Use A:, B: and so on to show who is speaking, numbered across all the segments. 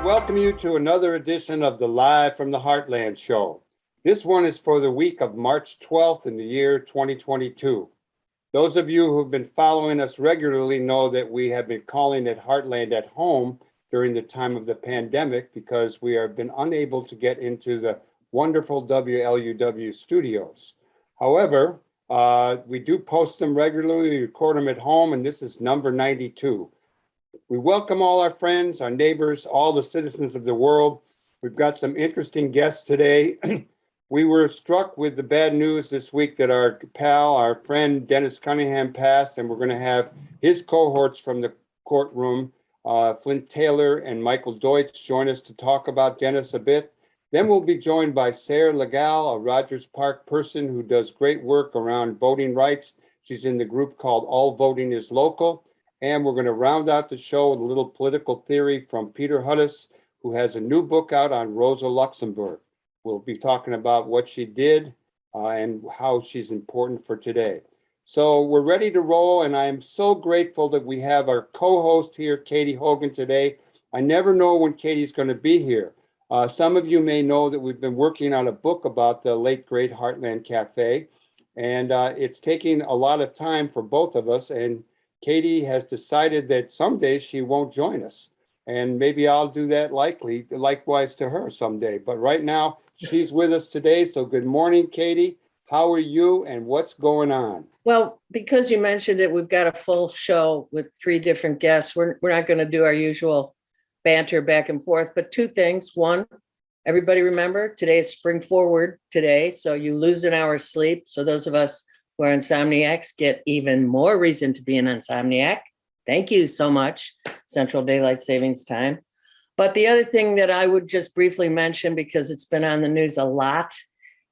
A: welcome you to another edition of the Live from the Heartland show. This one is for the week of March 12th in the year 2022. Those of you who've been following us regularly know that we have been calling it Heartland at home during the time of the pandemic because we have been unable to get into the wonderful WLUW studios. However, we do post them regularly, we record them at home, and this is number 92. We welcome all our friends, our neighbors, all the citizens of the world. We've got some interesting guests today. We were struck with the bad news this week that our pal, our friend Dennis Cunningham passed, and we're going to have his cohorts from the courtroom, Flint Taylor and Michael Deutsch, join us to talk about Dennis a bit. Then we'll be joined by Sarah Legal, a Rogers Park person who does great work around voting rights. She's in the group called All Voting is Local. And we're going to round out the show with a little political theory from Peter Hudis, who has a new book out on Rosa Luxemburg. We'll be talking about what she did and how she's important for today. So we're ready to roll, and I am so grateful that we have our co-host here, Katy Hogan, today. I never know when Katy's going to be here. Some of you may know that we've been working on a book about the late, great Heartland Cafe, and it's taking a lot of time for both of us, and Katy has decided that someday she won't join us, and maybe I'll do that likewise to her someday. But right now, she's with us today. So good morning, Katy. How are you, and what's going on?
B: Well, because you mentioned it, we've got a full show with 3 different guests. We're not going to do our usual banter back and forth, but 2 things. One, everybody remember, today is Spring Forward today, so you lose an hour's sleep. So those of us who are insomniacs get even more reason to be an insomniac. Thank you so much, Central Daylight Savings Time. But the other thing that I would just briefly mention, because it's been on the news a lot,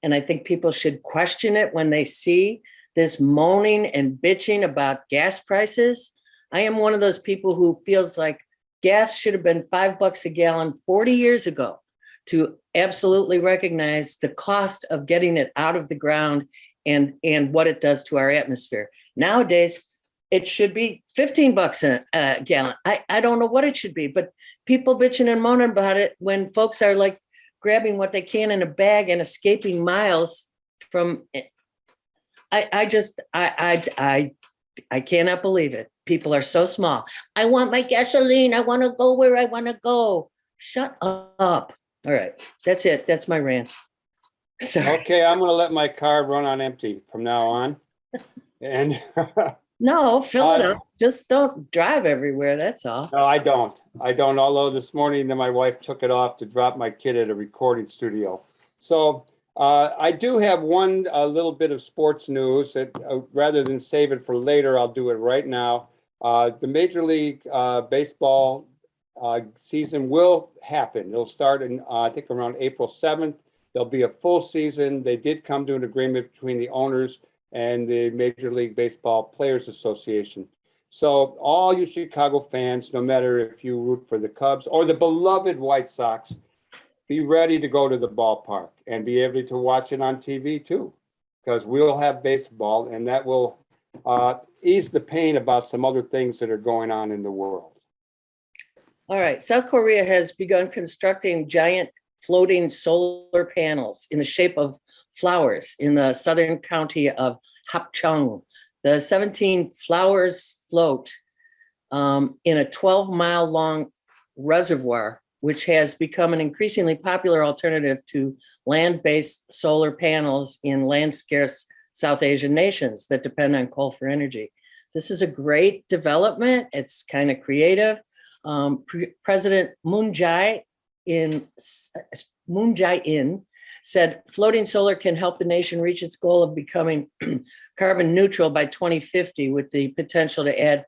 B: and I think people should question it when they see this moaning and bitching about gas prices. I am one of those people who feels like gas should have been $5 a gallon 40 years ago to absolutely recognize the cost of getting it out of the ground and what it does to our atmosphere. Nowadays, it should be $15 a gallon. I don't know what it should be, but people bitching and moaning about it when folks are like grabbing what they can in a bag and escaping miles from it. I cannot believe it. People are so small. I want my gasoline. I want to go where I want to go. Shut up. All right, that's it. That's my rant. Sorry.
A: Okay, I'm going to let my car run on empty from now on. And
B: no, fill it up. Just don't drive everywhere. That's all.
A: No, I don't. Although this morning my wife took it off to drop my kid at a recording studio. So I do have one little bit of sports news that rather than save it for later, I'll do it right now. The Major League Baseball season will happen. It'll start in, I think, around April 7th. There'll be a full season. They did come to an agreement between the owners and the Major League Baseball Players Association. So all you Chicago fans, no matter if you root for the Cubs or the beloved White Sox, be ready to go to the ballpark and be able to watch it on TV too, because we'll have baseball, and that will ease the pain about some other things that are going on in the world.
B: All right. South Korea has begun constructing giant floating solar panels in the shape of flowers in the southern county of Hapcheong. The 17 flowers float in a 12-mile long reservoir, which has become an increasingly popular alternative to land-based solar panels in land-scarce South Asian nations that depend on coal for energy. This is a great development. It's kind of creative. President Moon Jae-in said floating solar can help the nation reach its goal of becoming carbon neutral by 2050, with the potential to add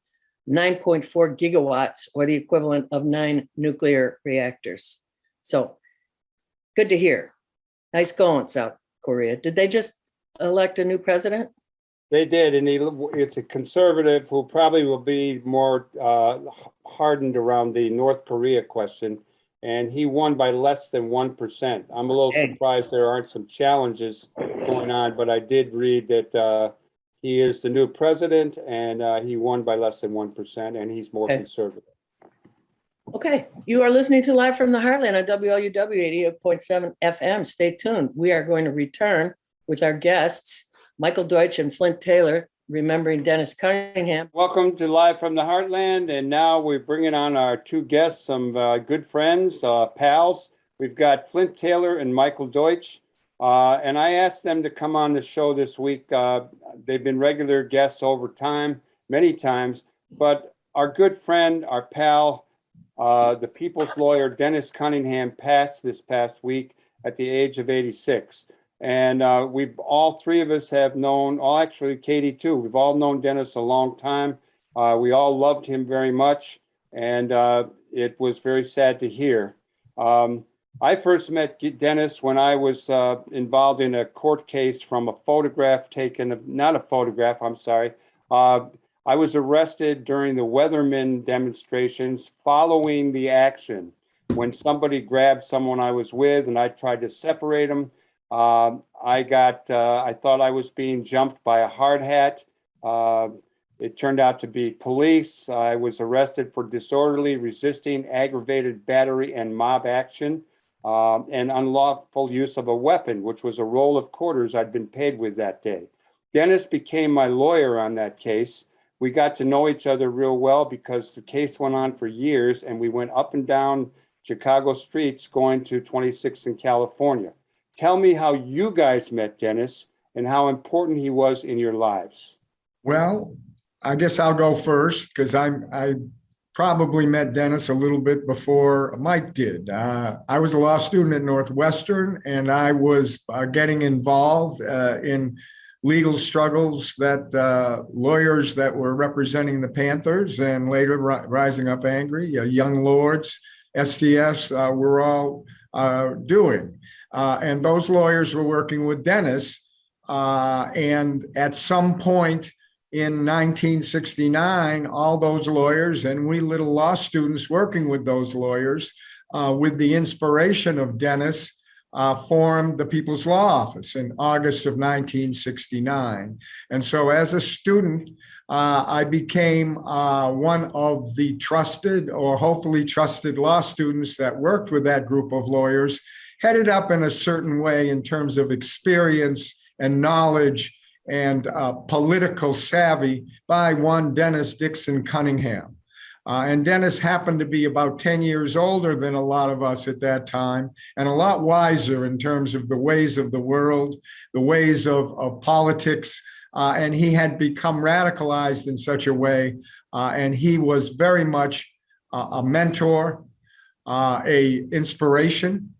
B: 9.4 gigawatts, or the equivalent of 9 nuclear reactors. So good to hear. Nice going, South Korea. Did they just elect a new president?
A: They did, and it's a conservative who probably will be more hardened around the North Korea question, and he won by less than 1%. I'm a little surprised there aren't some challenges going on, but I did read that he is the new president, and he won by less than 1%, and he's more conservative.
B: Okay, you are listening to Live from the Heartland on WLUW 88.7 FM. Stay tuned. We are going to return with our guests, Michael Deutsch and Flint Taylor, remembering Dennis Cunningham.
A: Welcome to Live from the Heartland, and now we're bringing on our two guests, some good friends, pals. We've got Flint Taylor and Michael Deutsch, and I asked them to come on the show this week. They've been regular guests over time, many times, but our good friend, our pal, the people's lawyer, Dennis Cunningham, passed this past week at the age of 86. And all three of us have known, actually Katy too, we've all known Dennis a long time. We all loved him very much, and it was very sad to hear. I first met Dennis when I was involved in a court case from a photograph taken, not a photograph, I'm sorry. I was arrested during the Weatherman demonstrations following the action when somebody grabbed someone I was with and I tried to separate them. I thought I was being jumped by a hard hat. It turned out to be police. I was arrested for disorderly resisting, aggravated battery and mob action, and unlawful use of a weapon, which was a roll of quarters I'd been paid with that day. Dennis became my lawyer on that case. We got to know each other real well because the case went on for years and we went up and down Chicago streets going to 26th in California. Tell me how you guys met Dennis and how important he was in your lives.
C: Well, I guess I'll go first because I probably met Dennis a little bit before Mike did. I was a law student at Northwestern, and I was getting involved in legal struggles that lawyers that were representing the Panthers and later Rising Up Angry, Young Lords, SDS, were all doing. And those lawyers were working with Dennis. And at some point in 1969, all those lawyers and we little law students working with those lawyers, with the inspiration of Dennis, formed the People's Law Office in August of 1969. And so as a student, I became one of the trusted or hopefully trusted law students that worked with that group of lawyers, headed up in a certain way in terms of experience and knowledge and political savvy by one Dennis Dixon Cunningham. And Dennis happened to be about 10 years older than a lot of us at that time and a lot wiser in terms of the ways of the world, the ways of politics. And he had become radicalized in such a way. And he was very much a mentor, a inspiration.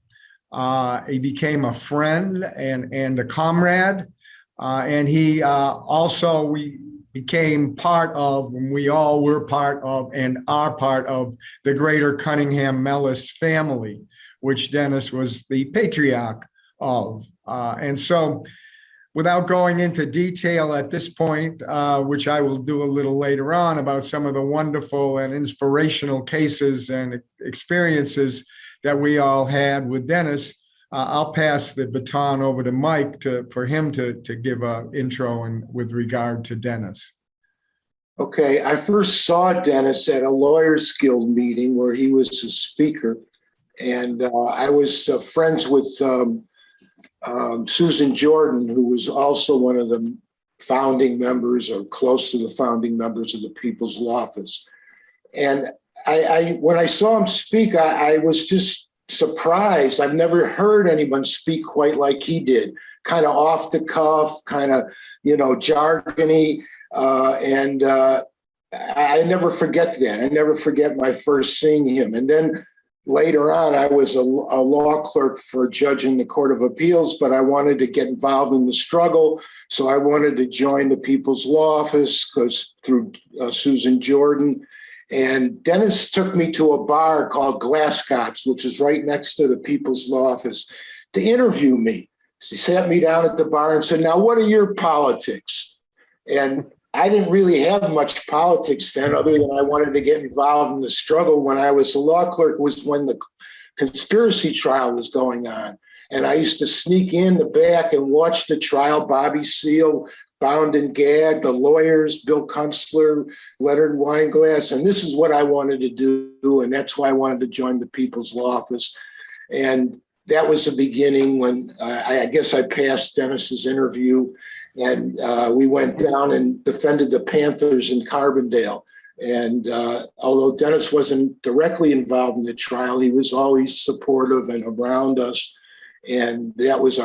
C: He became a friend and a comrade. And he we became part of, and we all were part of and are part of the greater Cunningham Mellis family, which Dennis was the patriarch of. And so without going into detail at this point, which I will do a little later on about some of the wonderful and inspirational cases and experiences that we all had with Dennis, I'll pass the baton over to Mike for him to give an intro with regard to Dennis.
D: Okay, I first saw Dennis at a Lawyers Guild meeting where he was a speaker, and I was friends with Susan Jordan, who was also one of the founding members or close to the founding members of the People's Law Office. And when I saw him speak, I was just surprised. I've never heard anyone speak quite like he did, kind of off the cuff, kind of, jargony. And I never forget that. I never forget my first seeing him. And then later on, I was a law clerk for a judge in the Court of Appeals, but I wanted to get involved in the struggle. So I wanted to join the People's Law Office through Susan Jordan. And Dennis took me to a bar called Glasgow, which is right next to the People's Law Office, to interview me. So he sat me down at the bar and said, "Now, what are your politics?" And I didn't really have much politics then, other than I wanted to get involved in the struggle. When I was a law clerk was when the conspiracy trial was going on. And I used to sneak in the back and watch the trial. Bobby Seale, bound and gagged, the lawyers, Bill Kunstler, Leonard Weinglass, and this is what I wanted to do, and that's why I wanted to join the People's Law Office. And that was the beginning when I guess I passed Dennis's interview, and we went down and defended the Panthers in Carbondale. And although Dennis wasn't directly involved in the trial, he was always supportive and around us. And that was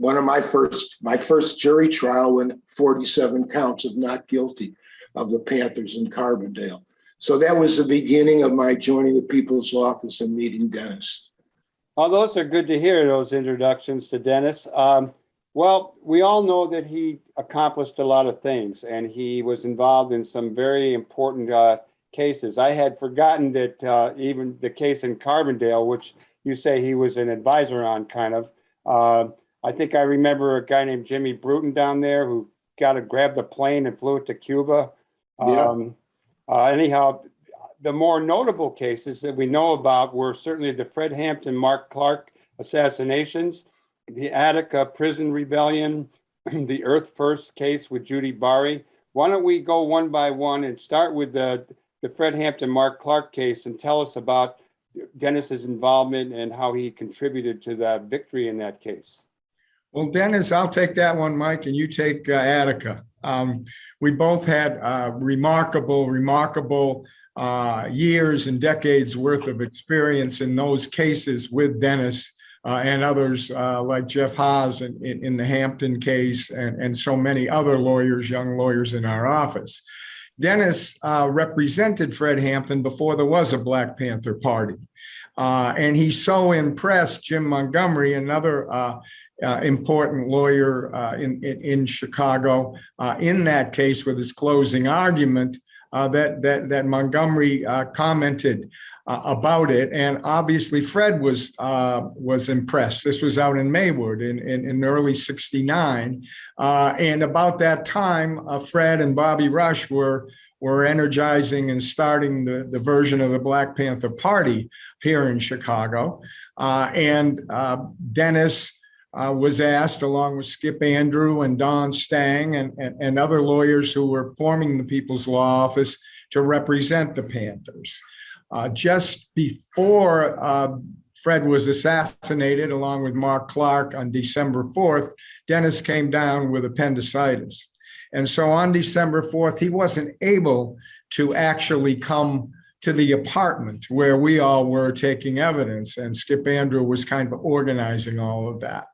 D: my first jury trial when 47 counts of not guilty of the Panthers in Carbondale. So that was the beginning of my joining the People's Office and meeting Dennis.
A: Well, those are good to hear, those introductions to Dennis. Well, we all know that he accomplished a lot of things, and he was involved in some very important cases. I had forgotten that even the case in Carbondale, which you say he was an advisor on, kind of. I think I remember a guy named Jimmy Bruton down there who grabbed a plane and flew it to Cuba. Anyhow, the more notable cases that we know about were certainly the Fred Hampton, Mark Clark assassinations, the Attica prison rebellion, the Earth First case with Judy Bari. Why don't we go one by one and start with the Fred Hampton, Mark Clark case and tell us about Dennis's involvement and how he contributed to the victory in that case.
C: Well, Dennis, I'll take that one, Mike, and you take Attica. We both had remarkable years and decades worth of experience in those cases with Dennis and others like Jeff Haas in the Hampton case and so many other lawyers, young lawyers in our office. Dennis represented Fred Hampton before there was a Black Panther Party. And he so impressed Jim Montgomery, another important lawyer in Chicago, in that case with his closing argument, that Montgomery commented about it. And obviously Fred was impressed. This was out in Maywood in early '69. And about that time, Fred and Bobby Rush were energizing and starting the version of the Black Panther Party here in Chicago. And Dennis was asked, along with Skip Andrew and Don Stang and other lawyers who were forming the People's Law Office, to represent the Panthers. Just before Fred was assassinated, along with Mark Clark, on December 4th, Dennis came down with appendicitis. And so on December 4th, he wasn't able to actually come to the apartment where we all were taking evidence, and Skip Andrew was kind of organizing all of that.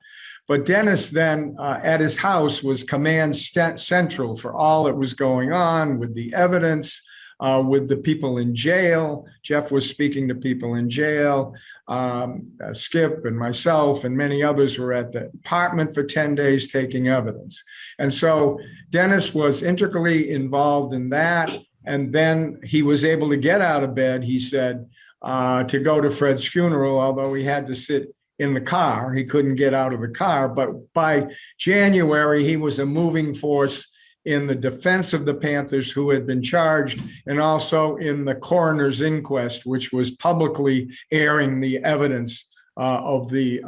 C: But Dennis then, at his house, was command central for all that was going on with the evidence, with the people in jail. Jeff was speaking to people in jail. Skip and myself and many others were at the apartment for 10 days taking evidence. And so Dennis was integrally involved in that. And then he was able to get out of bed, he said, to go to Fred's funeral, although he had to sit in the car. He couldn't get out of the car. But by January, he was a moving force in the defense of the Panthers, who had been charged, and also in the coroner's inquest, which was publicly airing the evidence of the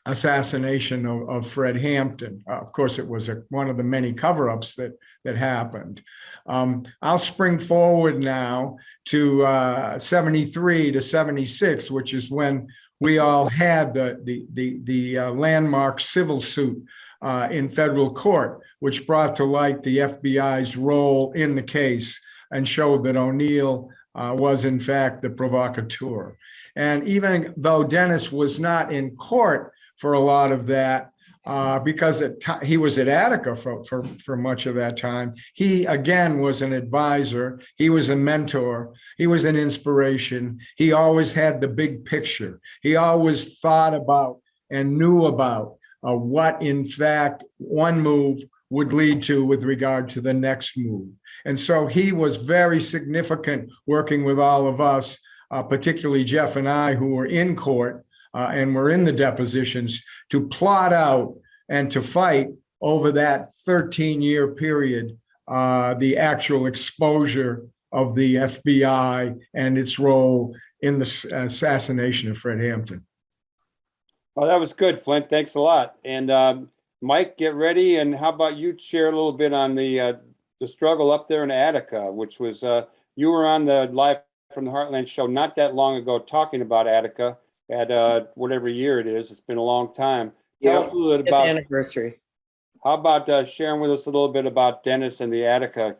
C: assassination of Fred Hampton. Of course, it was one of the many cover-ups that happened. I'll spring forward now to 73 to 76, which is when we all had the landmark civil suit in federal court, which brought to light the FBI's role in the case and showed that O'Neill was in fact the provocateur. And even though Dennis was not in court for a lot of that, because he was at Attica for much of that time, he again was an advisor. He was a mentor. He was an inspiration. He always had the big picture. He always thought about and knew about what, in fact, one move would lead to with regard to the next move. And so he was very significant working with all of us, particularly Jeff and I, who were in court and were in the depositions, to plot out and to fight over that 13-year period, the actual exposure of the FBI and its role in the assassination of Fred Hampton.
A: Well, that was good, Flint. Thanks a lot. And Mike, get ready. And how about you share a little bit on the struggle up there in Attica, which was, you were on the Live from the Heartland show not that long ago talking about Attica at whatever year it is. It's been a long time. Tell us a little bit
B: Fifth
A: about,
B: anniversary.
A: how about sharing with us a little bit about Dennis and the Attica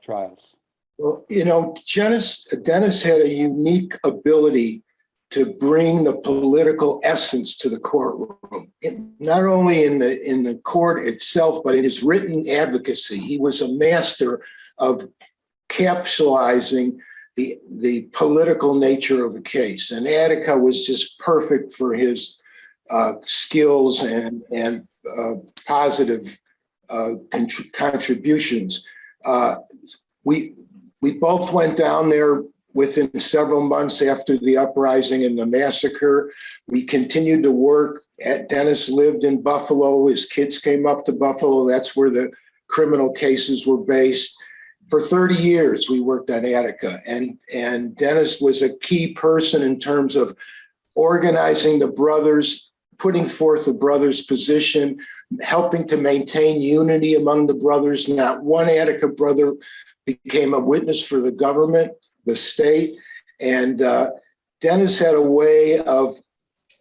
A: trials?
D: Well, Dennis had a unique ability to bring the political essence to the courtroom, not only in the court itself, but in his written advocacy. He was a master of capsulizing the political nature of a case. And Attica was just perfect for his skills and positive contributions. We both went down there within several months after the uprising and the massacre. We continued to work. Dennis lived in Buffalo. His kids came up to Buffalo. That's where the criminal cases were based. For 30 years, we worked on Attica. And Dennis was a key person in terms of organizing the brothers, putting forth the brothers' position, helping to maintain unity among the brothers. Not one Attica brother became a witness for the government, the state. And Dennis had a way of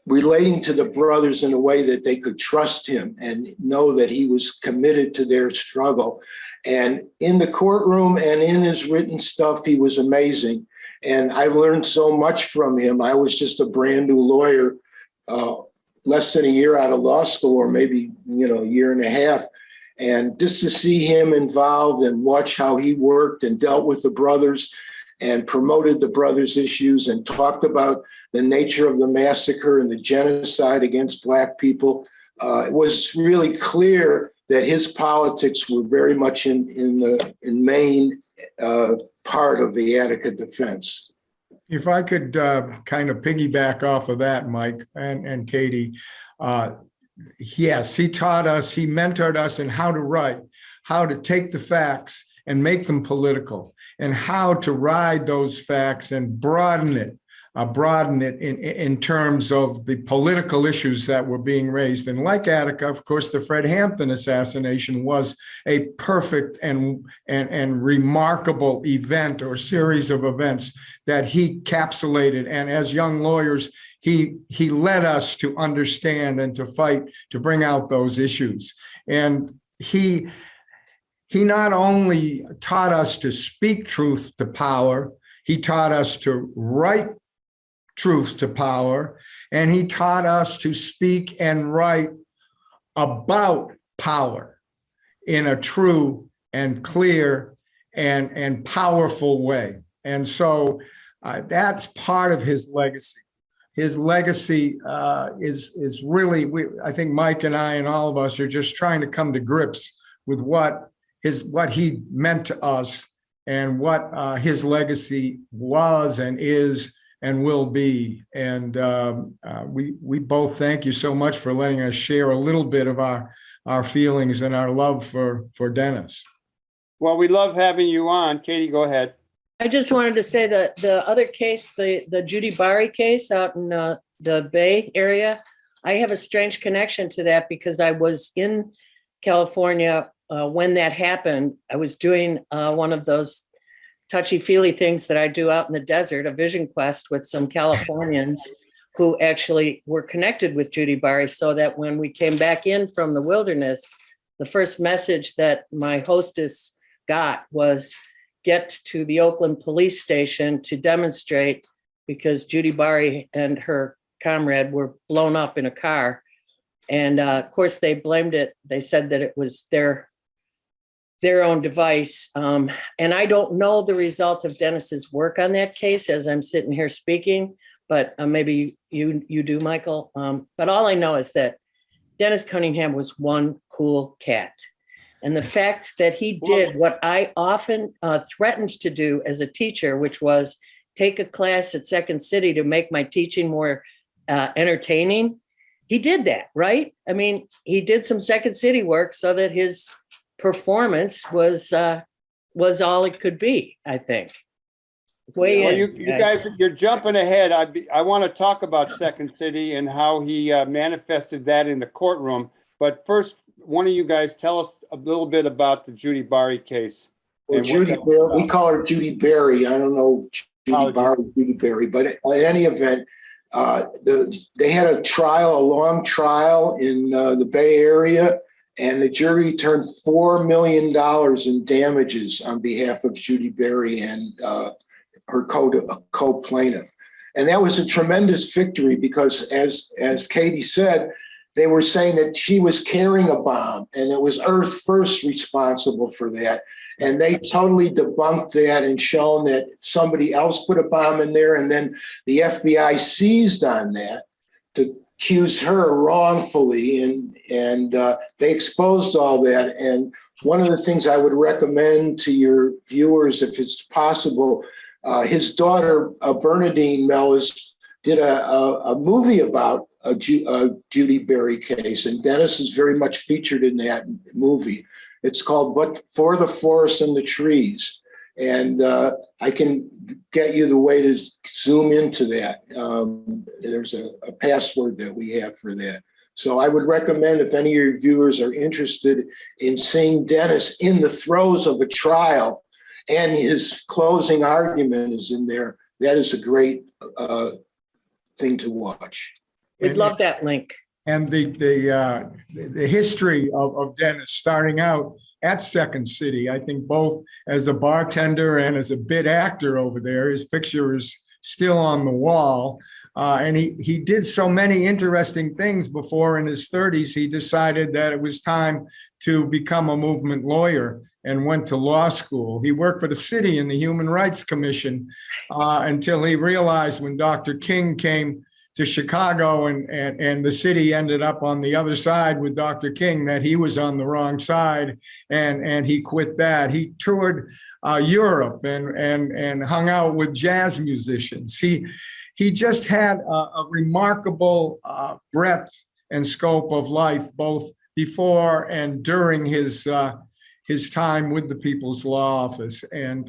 D: relating to the brothers in a way that they could trust him and know that he was committed to their struggle. And in the courtroom and in his written stuff, he was amazing. And I learned so much from him. I was just a brand new lawyer, less than a year out of law school, or maybe, a year and a half. And just to see him involved and watch how he worked and dealt with the brothers and promoted the brothers' issues and talked about the nature of the massacre and the genocide against Black people, it was really clear that his politics were very much in main part of the Attica defense.
C: If I could kind of piggyback off of that, Mike and Katy, yes, he taught us, he mentored us in how to write, how to take the facts and make them political, and how to ride those facts and broaden it in terms of the political issues that were being raised. And like Attica, of course, the Fred Hampton assassination was a perfect and remarkable event or series of events that he capsulated. And as young lawyers, he led us to understand and to fight to bring out those issues. And he not only taught us to speak truth to power, he taught us to write truth to power, and he taught us to speak and write about power in a true and clear and powerful way. And so that's part of his legacy. His legacy is really, I think Mike and I and all of us are just trying to come to grips with what he meant to us and what his legacy was and is and will be. And we both thank you so much for letting us share a little bit of our feelings and our love for Dennis.
A: Well, we love having you on. Katy, go ahead.
B: I just wanted to say that the other case, the Judy Bari case out in the Bay Area, I have a strange connection to that because I was in California when that happened. I was doing one of those touchy-feely things that I do out in the desert, a vision quest with some Californians who actually were connected with Judy Bari, so that when we came back in from the wilderness, the first message that my hostess got was get to the Oakland police station to demonstrate because Judy Bari and her comrade were blown up in a car. And of course they blamed it. They said that it was their own device. And I don't know the result of Dennis's work on that case as I'm sitting here speaking, but maybe you do, Michael. But all I know is that Dennis Cunningham was one cool cat. And the fact that he did what I often threatened to do as a teacher, which was take a class at Second City to make my teaching more entertaining. He did that, right? I mean, he did some Second City work so that his performance was all it could be, I think.
A: Well, you guys, you're jumping ahead. I want to talk about Second City and how he manifested that in the courtroom. But first, one of you guys tell us a little bit about the Judy Barry case.
D: Well,
A: and what
D: Judy,
A: that was
D: we
A: about.
D: call her Judy Berry. I don't know Judy
A: Apologies.
D: Barry, Judy Berry, but in any event, they had a long trial in the Bay Area, and the jury returned $4 million in damages on behalf of Judy Berry and her co-plaintiff. And that was a tremendous victory because, as Katy said, they were saying that she was carrying a bomb and it was Earth First responsible for that. And they totally debunked that and shown that somebody else put a bomb in there. And then the FBI seized on that to accuse her wrongfully. And they exposed all that. And one of the things I would recommend to your viewers, if it's possible, his daughter, Bernadine Mellis, did a movie about a Judy Berry case, and Dennis is very much featured in that movie. It's called "But for the Forest and the Trees," and I can get you the way to zoom into that. There's a password that we have for that. So I would recommend, if any of your viewers are interested in seeing Dennis in the throes of a trial, and his closing argument is in there, that is a great thing to watch.
B: We'd love that link.
C: And the history of Dennis starting out at Second City, I think both as a bartender and as a bit actor over there, his picture is still on the wall. And he did so many interesting things before in his 30s, he decided that it was time to become a movement lawyer and went to law school. He worked for the city in the Human Rights Commission until he realized when Dr. King came to Chicago and the city ended up on the other side with Dr. King, that he was on the wrong side, and he quit that. He toured Europe and hung out with jazz musicians. He just had a remarkable breadth and scope of life, both before and during his time with the People's Law Office. And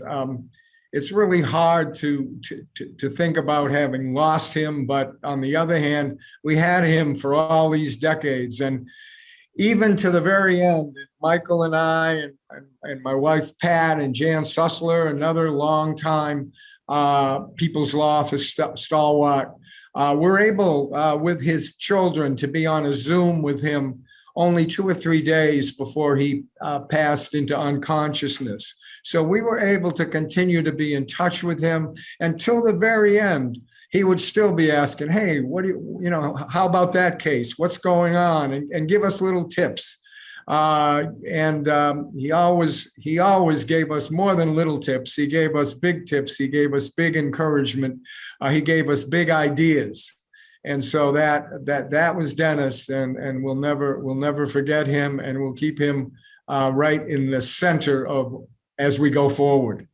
C: it's really hard to think about having lost him, but on the other hand, we had him for all these decades. And even to the very end, Michael and I and my wife Pat and Jan Sussler, another longtime People's Law Office stalwart, were able with his children to be on a Zoom with him only 2 or 3 days before he passed into unconsciousness. So we were able to continue to be in touch with him until the very end. He would still be asking, hey, what do how about that case? What's going on? And give us little tips. He always gave us more than little tips. He gave us big tips. He gave us big encouragement. He gave us big ideas. And so that was Dennis, and we'll never forget him, and we'll keep him right in the center of as we go forward.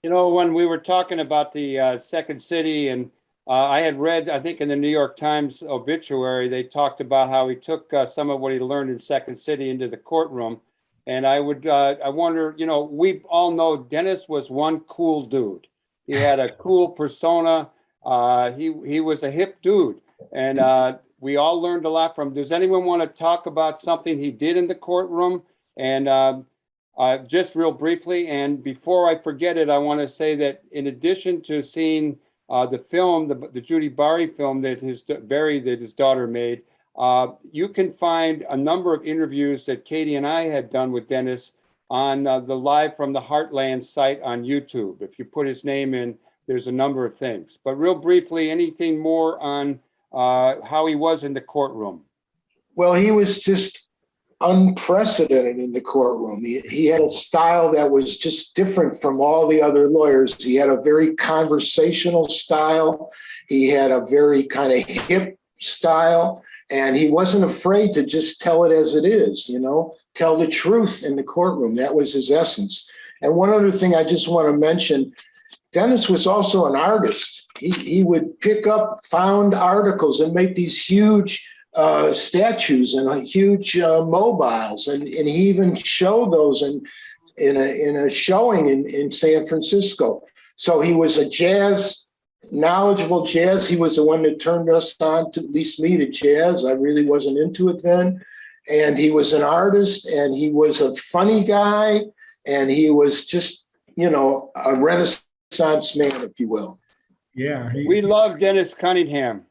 A: You know, when we were talking about the Second City, and I had read, I think in the New York Times obituary, they talked about how he took some of what he learned in Second City into the courtroom. And I wonder, we all know Dennis was one cool dude. He had a cool persona. He was a hip dude, and we all learned a lot from him. Does anyone want to talk about something he did in the courtroom? And just real briefly, and before I forget it, I want to say that in addition to seeing the film, the Judy Barry film that his daughter made, you can find a number of interviews that Katy and I had done with Dennis on the Live from the Heartland site on YouTube. If you put his name in, there's a number of things. But real briefly, anything more on how he was in the courtroom?
D: Well, he was just unprecedented in the courtroom. He had a style that was just different from all the other lawyers. He had a very conversational style. He had a very kind of hip style, and he wasn't afraid to just tell it as it is, tell the truth in the courtroom. That was his essence. And one other thing I just want to mention, Dennis was also an artist. He would pick up found articles and make these huge statues and huge mobiles, and he even showed those in a showing in San Francisco. So he was knowledgeable jazz. He was the one that turned us on, to at least me, to jazz. I really wasn't into it then. and he was an artist, and he was a funny guy, and he was just, a Renaissance man, if you will.
C: Yeah.
A: We love Dennis Cunningham.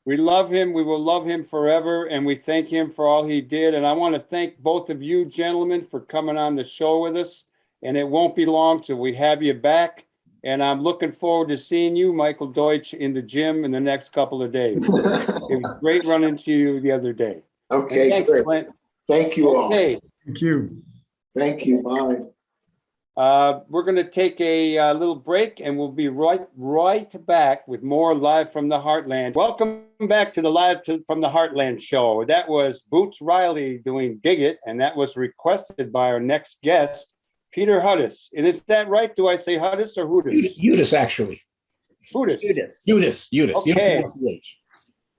A: We love him. We will love him forever. And we thank him for all he did. And I want to thank both of you gentlemen for coming on the show with us. And it won't be long till we have you back. And I'm looking forward to seeing you, Michael Deutsch, in the gym in the next couple of days. It was great running to you the other day.
D: Okay,
A: And thanks,
D: great.
A: Clint.
D: Thank you all.
A: Okay.
C: Thank you.
D: Thank you. Bye.
A: We're going to take a little break, and we'll be right back with more Live from the Heartland. Welcome back to the from the Heartland show. That was Boots Riley doing Dig It, and that was requested by our next guest, Peter Hudis. And is that right? Do I say Hudis or Hudis?
E: Udis, actually.
A: Hudis.
E: Udis.
A: Okay.
E: Udis.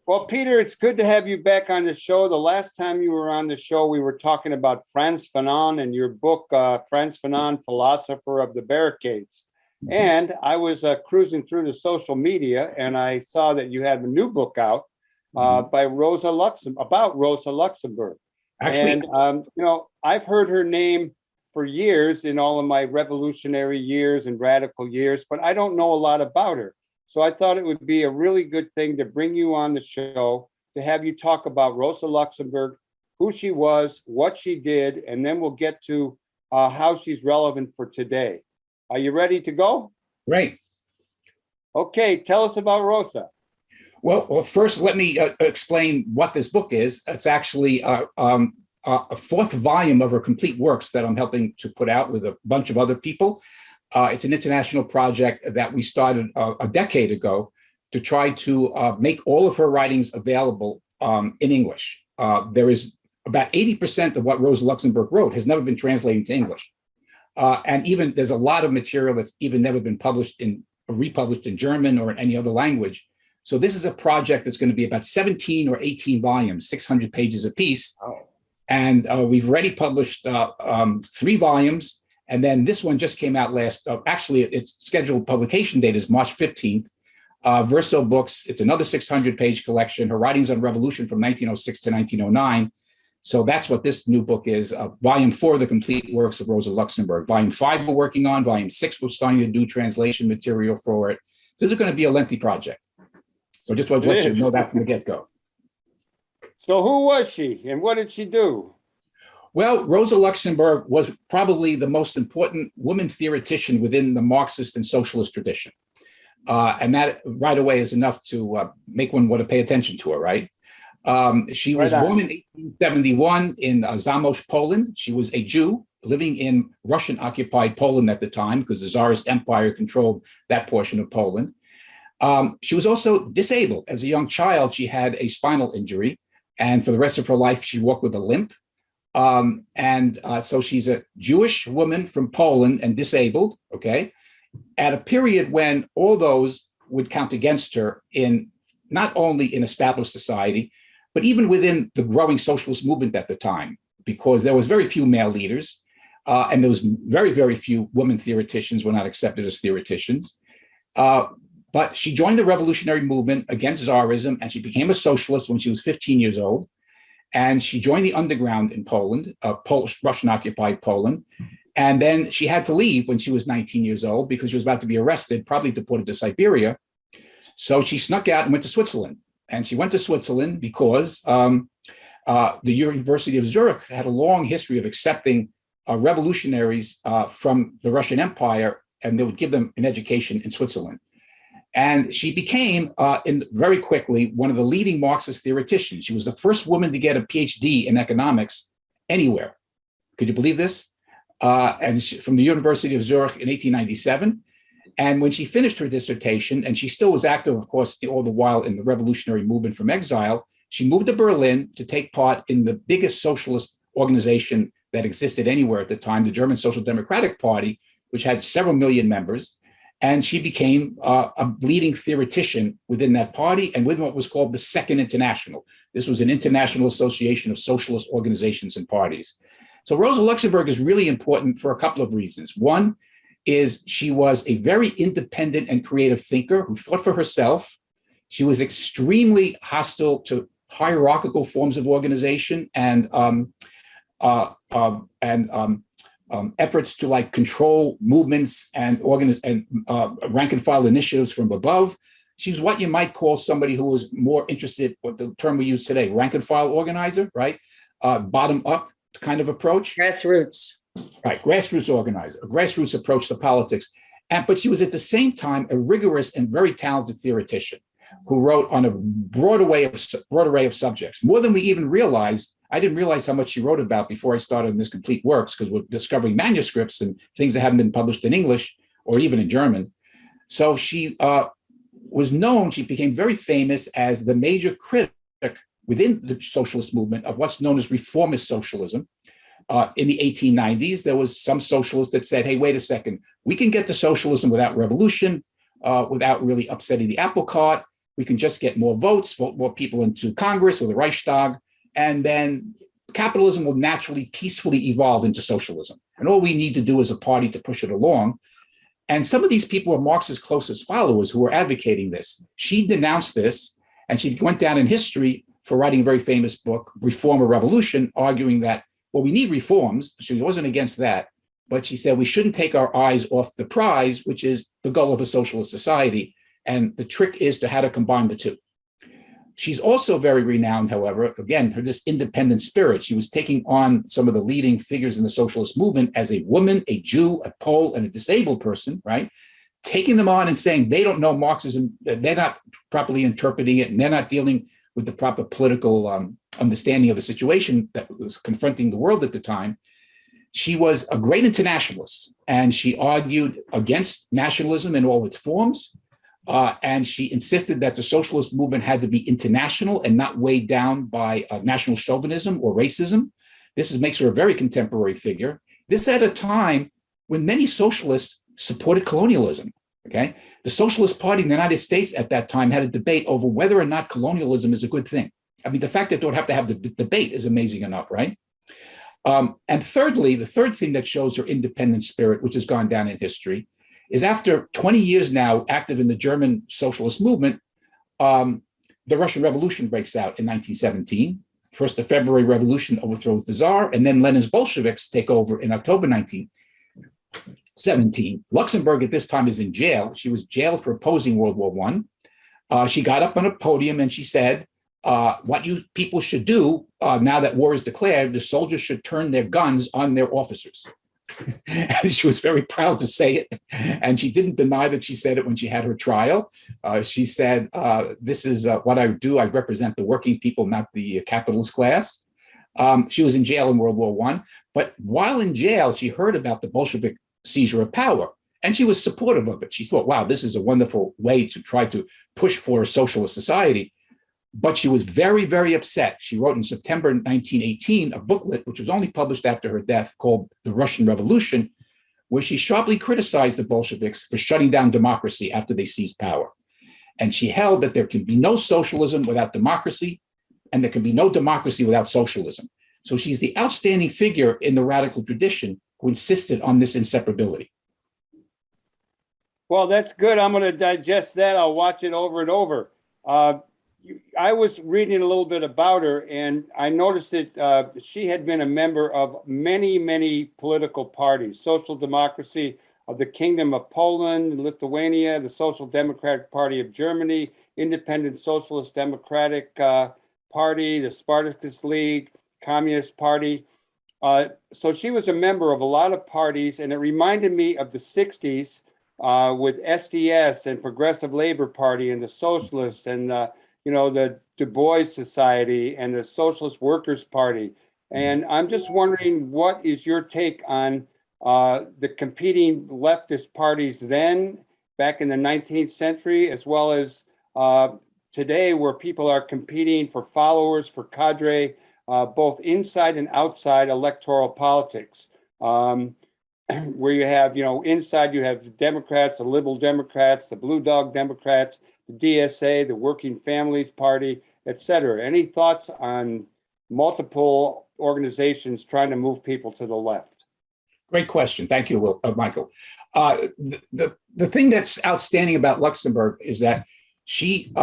A: Well, Peter, it's good to have you back on the show. The last time you were on the show, we were talking about Frantz Fanon and your book, Frantz Fanon, Philosopher of the Barricades. And I was cruising through the social media, and I saw that you had a new book out by about Rosa Luxemburg.
E: Actually,
A: And, I've heard her name for years in all of my revolutionary years and radical years, but I don't know a lot about her. So I thought it would be a really good thing to bring you on the show, to have you talk about Rosa Luxemburg, who she was, what she did, and then we'll get to how she's relevant for today. Are you ready to go?
E: right.
A: Okay, tell us about Rosa.
E: Well, first, let me explain what this book is. It's actually a fourth volume of her complete works that I'm helping to put out with a bunch of other people. It's an international project that we started a decade ago to try to make all of her writings available in English. There is about 80% of what Rosa Luxemburg wrote has never been translated into English. And even there's a lot of material that's even never been republished in German or in any other language. So this is a project that's going to be about 17 or 18 volumes, 600 pages apiece.
A: Oh.
E: And we've already published 3 volumes. And then this one just came out actually, its scheduled publication date is March 15th. Verso Books, it's another 600-page collection, her writings on revolution from 1906 to 1909. So that's what this new book is, Volume 4, The Complete Works of Rosa Luxemburg. Volume 5 we're working on, Volume 6 we're starting to do translation material for it. So this is going to be a lengthy project. So just want to let you know that from the get-go.
A: So who was she and what did she do?
E: Well, Rosa Luxemburg was probably the most important woman theoretician within the Marxist and socialist tradition. And that right away is enough to make one want to pay attention to her, right? She was born in 1871 in Zamość, Poland. She was a Jew living in Russian-occupied Poland at the time because the Tsarist Empire controlled that portion of Poland. She was also disabled. As a young child, she had a spinal injury. And for the rest of her life, she walked with a limp. So she's a Jewish woman from Poland and disabled, okay, at a period when all those would count against her in not only in established society, but even within the growing socialist movement at the time, because there was very few male leaders, and there was very, very few women theoreticians were not accepted as theoreticians. But she joined the revolutionary movement against Tsarism, and she became a socialist when she was 15 years old. And she joined the underground in Poland, Russian-occupied Poland. And then she had to leave when she was 19 years old because she was about to be arrested, probably deported to Siberia. So she snuck out and went to Switzerland. And she went to Switzerland because the University of Zurich had a long history of accepting revolutionaries from the Russian Empire, and they would give them an education in Switzerland. And she became, very quickly, one of the leading Marxist theoreticians. She was the first woman to get a PhD in economics anywhere. Could you believe this? From the University of Zurich in 1897. And when she finished her dissertation, and she still was active, of course, all the while in the revolutionary movement from exile, she moved to Berlin to take part in the biggest socialist organization that existed anywhere at the time, the German Social Democratic Party, which had several million members. And she became a leading theoretician within that party and within what was called the Second International. This was an international association of socialist organizations and parties. So Rosa Luxemburg is really important for a couple of reasons. One is she was a very independent and creative thinker who thought for herself. She was extremely hostile to hierarchical forms of organization and efforts to like control movements and rank and file initiatives from above. She's what you might call somebody who was more interested, what the term we use today, rank and file organizer, right? Bottom up kind of approach.
B: Grassroots.
E: Right, grassroots organizer, a grassroots approach to politics. But she was at the same time a rigorous and very talented theoretician who wrote on a broad array of subjects, more than we even realized. I didn't realize how much she wrote about before I started on this complete works, because we're discovering manuscripts and things that haven't been published in English or even in German. So she was known, she became very famous as the major critic within the socialist movement of what's known as reformist socialism. In the 1890s, there was some socialists that said, hey, wait a second, we can get to socialism without revolution, without really upsetting the apple cart. We can just get more votes, vote more people into Congress or the Reichstag, and then capitalism will naturally, peacefully evolve into socialism. And all we need to do as a party to push it along. And some of these people were Marx's closest followers who were advocating this. She denounced this, and she went down in history for writing a very famous book, Reform or Revolution, arguing that, well, we need reforms. She wasn't against that, but she said we shouldn't take our eyes off the prize, which is the goal of a socialist society. And the trick is to how to combine the two. She's also very renowned, however, again, for this independent spirit. She was taking on some of the leading figures in the socialist movement as a woman, a Jew, a Pole, and a disabled person, right? Taking them on and saying they don't know Marxism, they're not properly interpreting it, and they're not dealing with the proper political understanding of the situation that was confronting the world at the time. She was a great internationalist, and she argued against nationalism in all its forms. And she insisted that the socialist movement had to be international and not weighed down by national chauvinism or racism. This makes her a very contemporary figure. This at a time when many socialists supported colonialism. Okay, the Socialist Party in the United States at that time had a debate over whether or not colonialism is a good thing. I mean, the fact that they don't have to have the debate is amazing enough, right? And thirdly, the third thing that shows her independent spirit, which has gone down in history, is after 20 years now active in the German socialist movement, the Russian Revolution breaks out in 1917. First, the February Revolution overthrows the Tsar, and then Lenin's Bolsheviks take over in October 1917. Luxembourg at this time is in jail. She was jailed for opposing World War I. She got up on a podium and she said, what you people should do now that war is declared, the soldiers should turn their guns on their officers. And she was very proud to say it. And she didn't deny that she said it when she had her trial. She said, this is what I do. I represent the working people, not the capitalist class. She was in jail in World War I. But while in jail, she heard about the Bolshevik seizure of power. And she was supportive of it. She thought, wow, this is a wonderful way to try to push for a socialist society. But she was very, very upset. She wrote in September 1918 a booklet, which was only published after her death, called The Russian Revolution, where she sharply criticized the Bolsheviks for shutting down democracy after they seized power. And she held that there can be no socialism without democracy, and there can be no democracy without socialism. So she's the outstanding figure in the radical tradition who insisted on this inseparability.
A: Well, that's good. I'm going to digest that. I'll watch it over and over. I was reading a little bit about her, and I noticed that she had been a member of many, many political parties: Social Democracy of the Kingdom of Poland, Lithuania, the Social Democratic Party of Germany, Independent Socialist Democratic Party, the Spartacus League, Communist Party. So she was a member of a lot of parties, and it reminded me of the 60s with SDS and Progressive Labor Party and the Socialists and the Du Bois Society and the Socialist Workers' Party. And I'm just wondering, what is your take on the competing leftist parties then, back in the 19th century, as well as today, where people are competing for followers, for cadre, both inside and outside electoral politics, where you have, inside you have the Democrats, the Liberal Democrats, the Blue Dog Democrats, the DSA, the Working Families Party, et cetera. Any thoughts on multiple organizations trying to move people to the left?
E: Great question. Thank you, Michael. The thing that's outstanding about Luxembourg is that she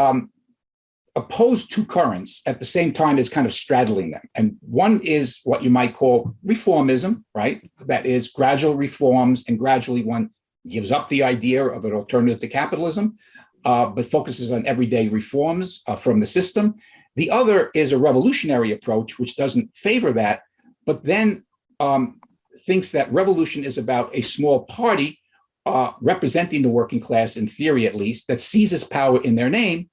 E: oppose two currents at the same time as kind of straddling them. And one is what you might call reformism, right? That is gradual reforms, and gradually one gives up the idea of an alternative to capitalism, but focuses on everyday reforms from the system. The other is a revolutionary approach, which doesn't favor that, but then thinks that revolution is about a small party representing the working class, in theory at least, that seizes power in their name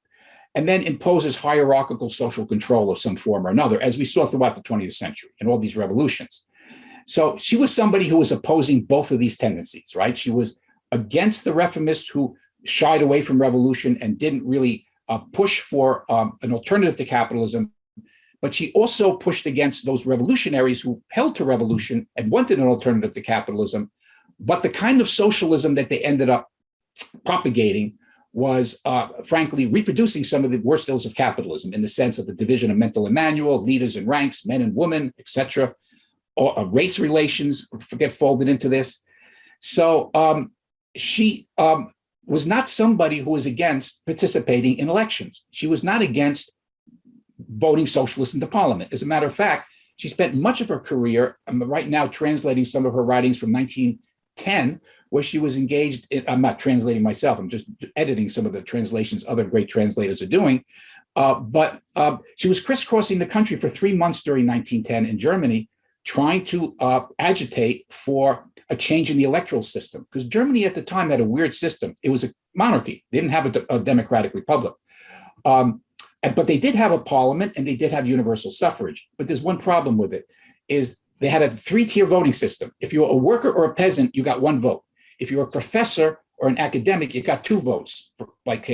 E: and then imposes hierarchical social control of some form or another, as we saw throughout the 20th century in all these revolutions. So she was somebody who was opposing both of these tendencies, right? She was against the reformists who shied away from revolution and didn't really push for an alternative to capitalism. But she also pushed against those revolutionaries who held to revolution and wanted an alternative to capitalism. But the kind of socialism that they ended up propagating was, frankly, reproducing some of the worst ills of capitalism, in the sense of the division of mental and manual, leaders and ranks, men and women, etc., or race relations get folded into this. So she was not somebody who was against participating in elections. She was not against voting socialists into parliament. As a matter of fact, she spent much of her career, I'm right now translating some of her writings from 1910, where she was engaged in, I'm not translating myself, I'm just editing some of the translations other great translators are doing. But she was crisscrossing the country for 3 months during 1910 in Germany, trying to agitate for a change in the electoral system. Because Germany at the time had a weird system. It was a monarchy. They didn't have a democratic republic. But they did have a parliament and they did have universal suffrage. But there's one problem with it, is they had a 3-tier voting system. If you were a worker or a peasant, you got 1 vote. If you were a professor or an academic, you got 2 votes, like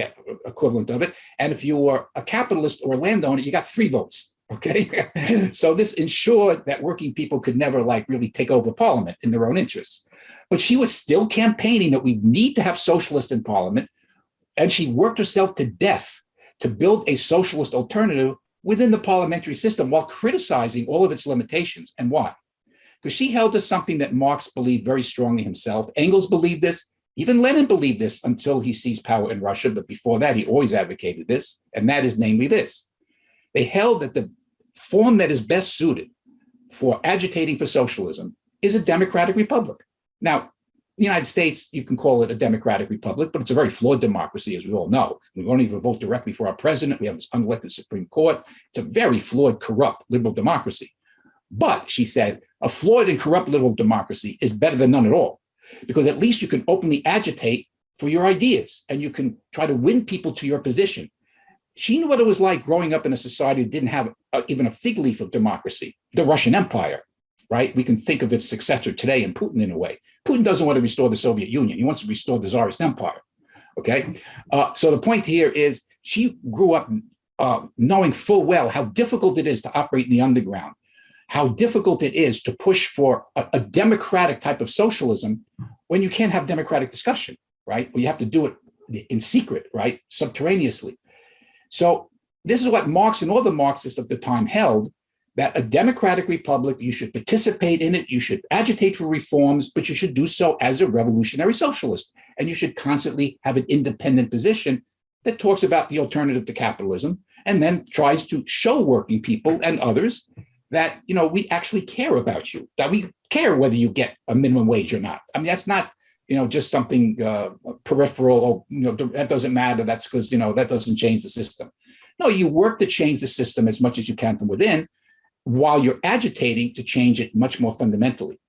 E: equivalent of it. And if you were a capitalist or a landowner, you got 3 votes. Okay. So this ensured that working people could never really take over parliament in their own interests. But she was still campaigning that we need to have socialists in parliament. And she worked herself to death to build a socialist alternative within the parliamentary system while criticizing all of its limitations. And why? Because she held to something that Marx believed very strongly himself. Engels believed this. Even Lenin believed this until he seized power in Russia. But before that, he always advocated this. And that is namely this. They held that the form that is best suited for agitating for socialism is a democratic republic. Now, the United States, you can call it a democratic republic, but it's a very flawed democracy, as we all know. We don't even vote directly for our president. We have this unelected Supreme Court. It's a very flawed, corrupt liberal democracy. But, she said, a flawed and corrupt liberal democracy is better than none at all, because at least you can openly agitate for your ideas and you can try to win people to your position. She knew what it was like growing up in a society that didn't have even a fig leaf of democracy, the Russian Empire, right? We can think of its successor today in Putin in a way. Putin doesn't want to restore the Soviet Union. He wants to restore the Tsarist Empire, okay? So the point here is she grew up knowing full well how difficult it is to operate in the underground, how difficult it is to push for a democratic type of socialism when you can't have democratic discussion, right? Well, you have to do it in secret, right? Subterraneously. So this is what Marx and all the Marxists of the time held, that a democratic republic, you should participate in it, you should agitate for reforms, but you should do so as a revolutionary socialist. And you should constantly have an independent position that talks about the alternative to capitalism and then tries to show working people and others that, we actually care about you, that we care whether you get a minimum wage or not. I mean, that's not, just something peripheral, that doesn't matter. That's because, that doesn't change the system. No, you work to change the system as much as you can from within while you're agitating to change it much more fundamentally.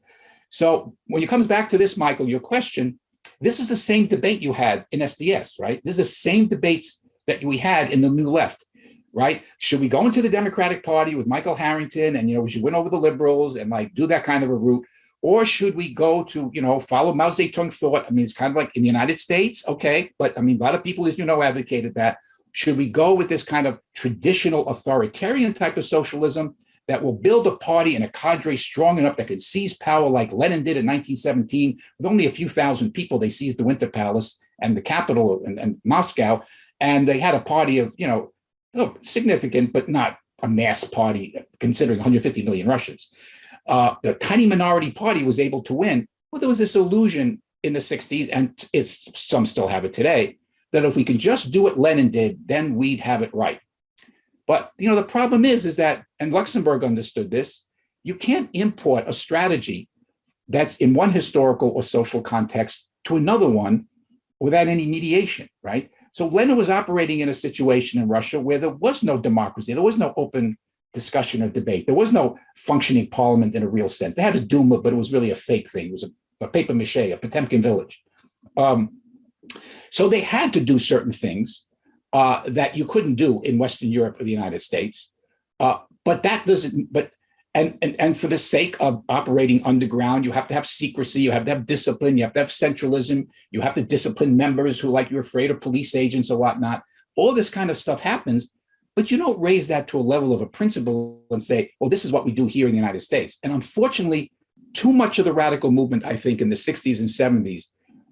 E: So when it comes back to this, Michael, your question, this is the same debate you had in SDS, right? This is the same debates that we had in the New Left, right? Should we go into the Democratic Party with Michael Harrington and, we should win over the liberals and do that kind of a route? Or should we go to, follow Mao Zedong thought? I mean, it's kind of like in the United States, okay, but a lot of people, as advocated that. Should we go with this kind of traditional authoritarian type of socialism that will build a party and a cadre strong enough that could seize power like Lenin did in 1917 with only a few thousand people? They seized the Winter Palace and the capital and Moscow, and they had a party of, significant, but not a mass party considering 150 million Russians. The tiny minority party was able to win. Well, there was this illusion in the 60s, and some still have it today, that if we can just do what Lenin did, then we'd have it right. But, the problem is that, and Luxembourg understood this, you can't import a strategy that's in one historical or social context to another one without any mediation, right? So Lenin was operating in a situation in Russia where there was no democracy. There was no open discussion or debate. There was no functioning parliament in a real sense. They had a Duma, but it was really a fake thing. It was a paper mache, a Potemkin village. So they had to do certain things that you couldn't do in Western Europe or the United States. But that doesn't, and for the sake of operating underground, you have to have secrecy, you have to have discipline, you have to have centralism, you have to discipline members who, like, you're afraid of police agents or whatnot. All this kind of stuff happens, but you don't raise that to a level of a principle and say, well, this is what we do here in the United States. And unfortunately, too much of the radical movement, I think, in the 60s and 70s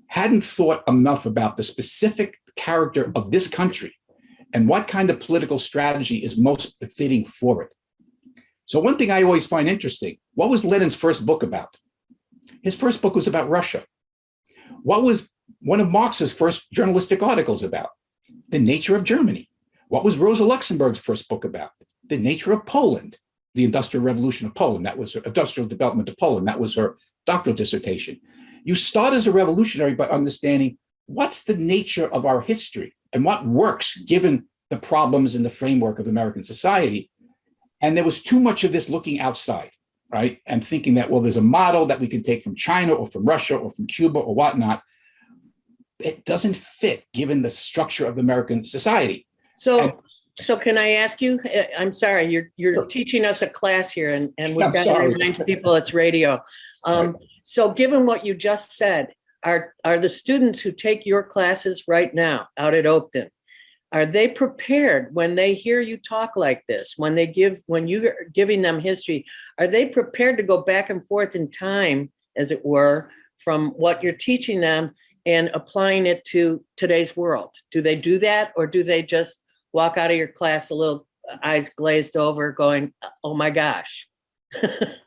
E: hadn't thought enough about the specific character of this country and what kind of political strategy is most befitting for it. So one thing I always find interesting, what was Lenin's first book about? His first book was about Russia. What was one of Marx's first journalistic articles about? The nature of Germany. What was Rosa Luxemburg's first book about? The nature of Poland, the Industrial Revolution of Poland. That was her industrial development of Poland. That was her doctoral dissertation. You start as a revolutionary by understanding what's the nature of our history and what works given the problems in the framework of American society. And there was too much of this looking outside, right? And thinking that, well, there's a model that we can take from China or from Russia or from Cuba or whatnot. It doesn't fit given the structure of American society.
B: So can I ask you, I'm sorry, you're
E: Sure.
B: teaching us a class here and we've
E: I'm
B: got
E: sorry.
B: to remind people it's radio.
E: Right.
B: So given what you just said, are the students who take your classes right now out at Oakton, are they prepared when they hear you talk like this, when you're giving them history, are they prepared to go back and forth in time, as it were, from what you're teaching them and applying it to today's world? Do they do that, or do they just walk out of your class a little eyes glazed over going, oh my gosh?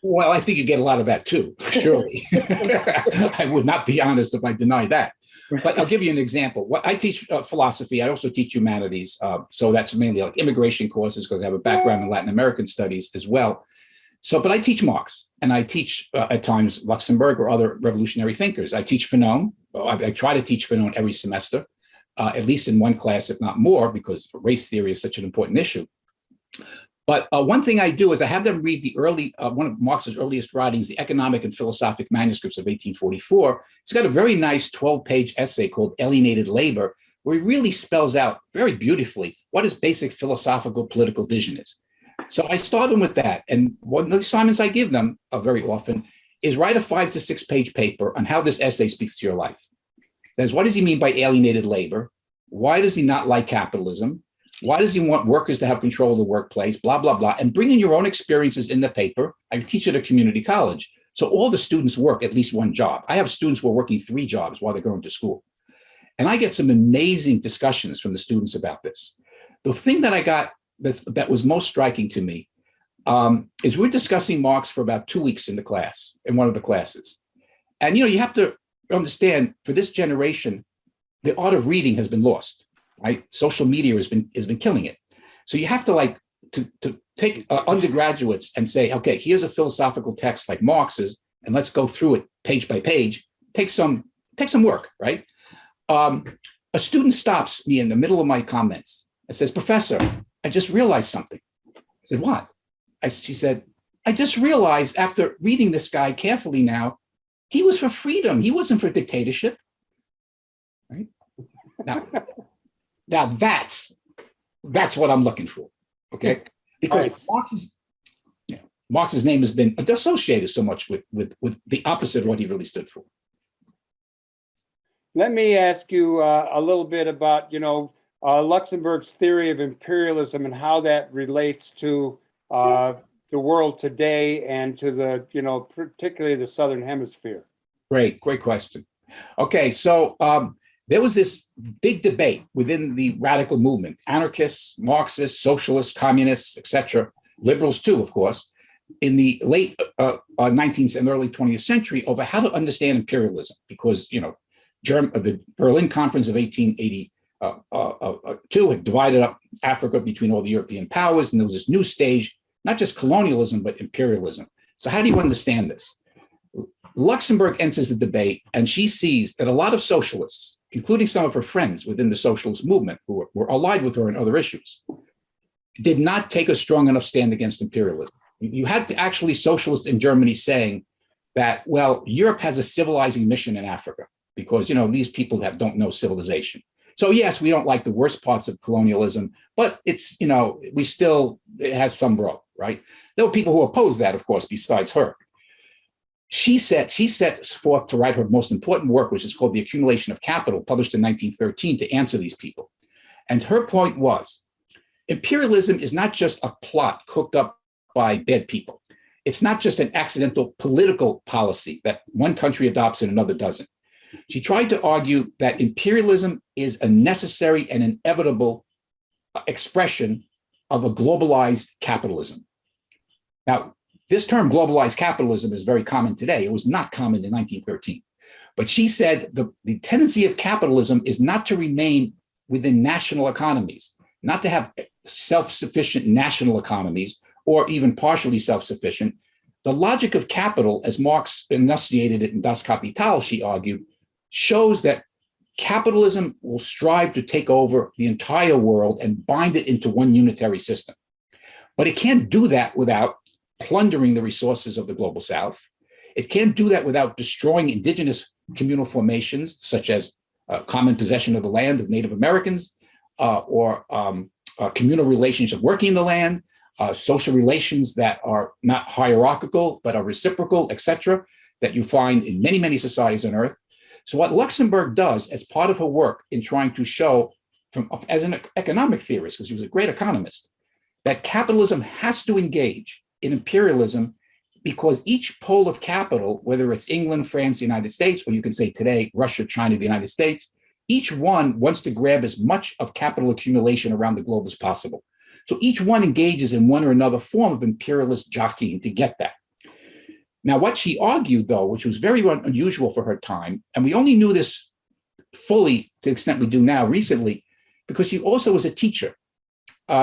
E: Well, I think you get a lot of that too, surely. I would not be honest if I denied that. But I'll give you an example. I teach philosophy. I also teach humanities. So that's mainly like immigration courses because I have a background in Latin American studies as well. But I teach Marx, and I teach at times Luxembourg or other revolutionary thinkers. I teach Fanon. I try to teach Fanon every semester, at least in one class, if not more, because race theory is such an important issue. But one thing I do is I have them read the one of Marx's earliest writings, the Economic and Philosophic Manuscripts of 1844. It's got a very nice 12-page essay called Alienated Labor, where he really spells out very beautifully what his basic philosophical political vision is. So I start them with that. And one of the assignments I give them very often is write a 5 to 6 page paper on how this essay speaks to your life. That is, what does he mean by alienated labor? Why does he not like capitalism? Why does he want workers to have control of the workplace? Blah, blah, blah. And bring in your own experiences in the paper. I teach at a community college. So all the students work at least one job. I have students who are working 3 jobs while they're going to school. And I get some amazing discussions from the students about this. The thing that I got that was most striking to me is we're discussing Marx for about 2 weeks in the class, in one of the classes. And, you have to understand, for this generation, the art of reading has been lost. Right? Social media has been killing it. So you have to to take undergraduates and say, okay, here's a philosophical text like Marx's, and let's go through it page by page. Take some work, right? A student stops me in the middle of my comments and says, Professor, I just realized something. I said, what? She said, I just realized after reading this guy carefully now, he was for freedom. He wasn't for dictatorship. Right? Now that's what I'm looking for, okay? Because Marx's name has been associated so much with the opposite of what he really stood for.
A: Let me ask you a little bit about, Luxemburg's theory of imperialism and how that relates to the world today and to the, particularly the Southern Hemisphere.
E: Great question. Okay, so there was this big debate within the radical movement, anarchists, Marxists, socialists, communists, etc., liberals too, of course, in the late 19th and early 20th century over how to understand imperialism, because, the Berlin Conference of 1880 II had divided up Africa between all the European powers, and there was this new stage, not just colonialism, but imperialism. So how do you understand this? Luxemburg enters the debate, and she sees that a lot of socialists, including some of her friends within the socialist movement who were allied with her on other issues, did not take a strong enough stand against imperialism. You had actually socialists in Germany saying that, well, Europe has a civilizing mission in Africa because, these people don't know civilization. So yes, we don't like the worst parts of colonialism, but it's, it has some role, right? There were people who opposed that, of course, besides her. She set forth to write her most important work, which is called The Accumulation of Capital, published in 1913, to answer these people. And her point was, imperialism is not just a plot cooked up by bad people. It's not just an accidental political policy that one country adopts and another doesn't. She tried to argue that imperialism is a necessary and inevitable expression of a globalized capitalism. Now, this term globalized capitalism is very common today. It was not common in 1913. But she said the tendency of capitalism is not to remain within national economies, not to have self-sufficient national economies or even partially self-sufficient. The logic of capital, as Marx enunciated it in Das Kapital, she argued, shows that capitalism will strive to take over the entire world and bind it into one unitary system. But it can't do that without plundering the resources of the global south. It can't do that without destroying indigenous communal formations, such as common possession of the land of Native Americans, or communal relations of working in the land, social relations that are not hierarchical, but are reciprocal, etc., that you find in many, many societies on Earth. So what Luxemburg does as part of her work in trying to show, as an economic theorist, because she was a great economist, that capitalism has to engage in imperialism because each pole of capital, whether it's England, France, the United States, or you can say today, Russia, China, the United States, each one wants to grab as much of capital accumulation around the globe as possible. So each one engages in one or another form of imperialist jockeying to get that. Now, what she argued, though, which was very unusual for her time, and we only knew this fully to the extent we do now recently, because she also was a teacher.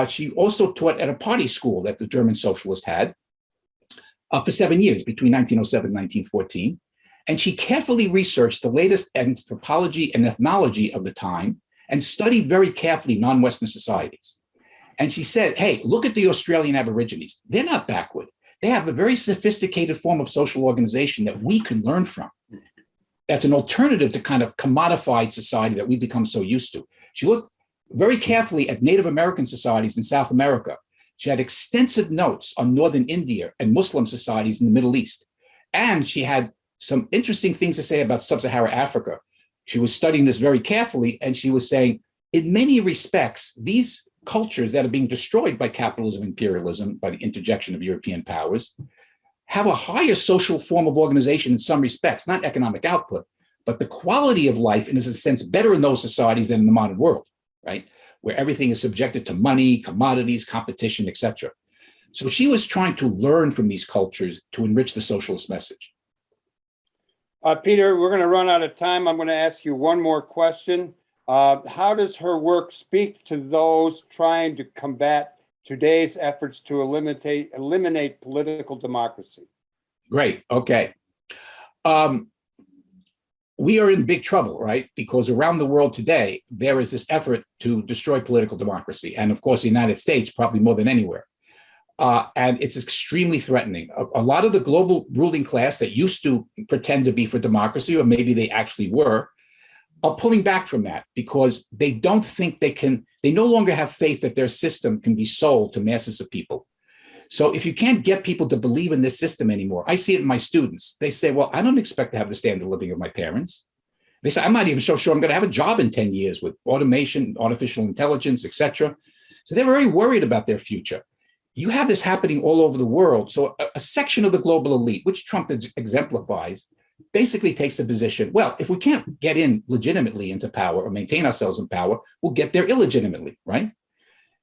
E: She also taught at a party school that the German socialists had for 7 years, between 1907 and 1914. And she carefully researched the latest anthropology and ethnology of the time and studied very carefully non-Western societies. And she said, hey, look at the Australian Aborigines. They're not backward. They have a very sophisticated form of social organization that we can learn from. That's an alternative to kind of commodified society that we've become so used to. She looked very carefully at Native American societies in South America. She had extensive notes on Northern India and Muslim societies in the Middle East. And she had some interesting things to say about Sub-Saharan Africa. She was studying this very carefully, and she was saying, in many respects, these cultures that are being destroyed by capitalism and imperialism, by the interjection of European powers, have a higher social form of organization in some respects, not economic output, but the quality of life, in a sense, better in those societies than in the modern world, right? Where everything is subjected to money, commodities, competition, etc. So she was trying to learn from these cultures to enrich the socialist message.
A: Peter, we're going to run out of time. I'm going to ask you one more question. How does her work speak to those trying to combat today's efforts to eliminate political democracy?
E: Great. Okay. We are in big trouble, right? Because around the world today, there is this effort to destroy political democracy. And of course, the United States, probably more than anywhere. And it's extremely threatening. A lot of the global ruling class that used to pretend to be for democracy, or maybe they actually were, are pulling back from that because they don't think they no longer have faith that their system can be sold to masses of people. So if you can't get people to believe in this system anymore, I see it in my students. They say, well, I don't expect to have the standard of living of my parents. They say, I'm not even so sure I'm going to have a job in 10 years with automation, artificial intelligence, etc. So they're very worried about their future. You have this happening all over the world. So a section of the global elite, which Trump exemplifies, basically takes the position, well, if we can't get in legitimately into power or maintain ourselves in power, we'll get there illegitimately, right?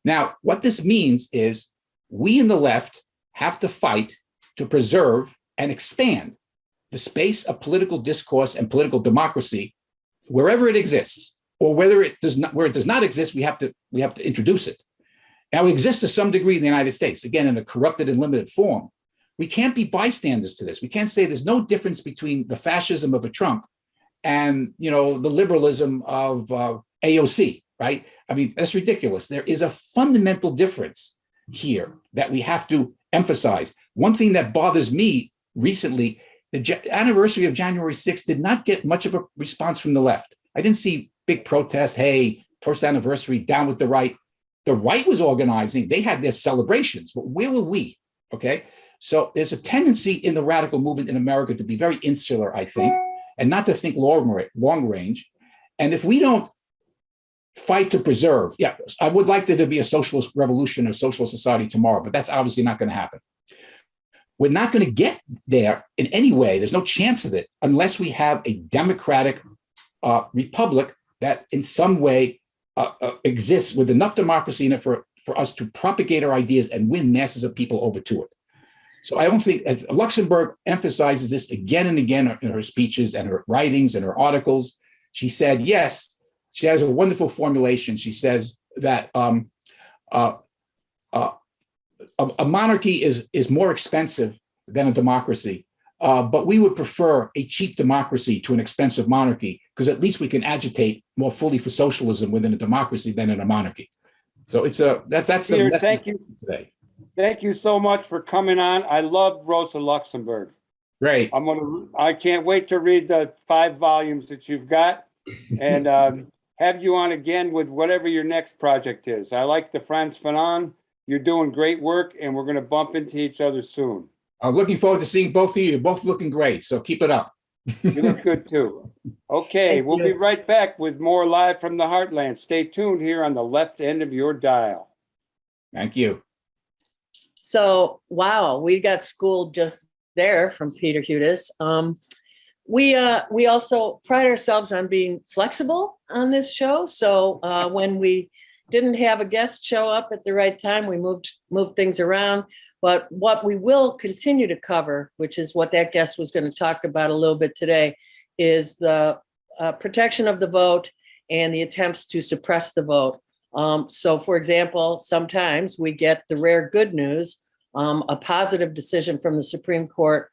E: Now, what this means is we in the left have to fight to preserve and expand the space of political discourse and political democracy wherever it exists. or whether it does not, where it does not exist, we have to introduce it. Now, it exists to some degree in the United States, again, in a corrupted and limited form. We can't be bystanders to this. We can't say there's no difference between the fascism of a Trump and, the liberalism of AOC, right? I mean, that's ridiculous. There is a fundamental difference here that we have to emphasize. One thing that bothers me recently, the anniversary of January 6th did not get much of a response from the left. I didn't see big protests. Hey, first anniversary, down with the right. The right was organizing. They had their celebrations, but where were we? Okay. So there's a tendency in the radical movement in America to be very insular, I think, and not to think long range. And if we don't fight to preserve, I would like there to be a socialist revolution or socialist society tomorrow, but that's obviously not going to happen. We're not going to get there in any way. There's no chance of it unless we have a democratic republic that in some way exists with enough democracy in it for us to propagate our ideas and win masses of people over to it. So I don't think, as Luxemburg emphasizes this again and again in her speeches and her writings and her articles, she said, yes, she has a wonderful formulation. She says that a monarchy is more expensive than a democracy, but we would prefer a cheap democracy to an expensive monarchy because at least we can agitate more fully for socialism within a democracy than in a monarchy. So that's
A: Peter,
E: the message
A: thank you
E: today.
A: Thank you so much for coming on. I love Rosa Luxemburg.
E: Great.
A: I can't wait to read the 5 volumes that you've got and have you on again with whatever your next project is. I like the Franz Fanon. You're doing great work and we're going to bump into each other soon.
E: I'm looking forward to seeing both of you. You're both looking great. So keep it up.
A: You look good too. Okay, we'll be right back with more Live from the Heartland. Stay tuned here on the left end of your dial.
E: Thank you.
B: So, wow, we got schooled just there from Peter Hudis. We also pride ourselves on being flexible on this show. So when we didn't have a guest show up at the right time, we moved things around. But what we will continue to cover, which is what that guest was going to talk about a little bit today, is the protection of the vote and the attempts to suppress the vote. So, for example, sometimes we get the rare good news, a positive decision from the Supreme Court.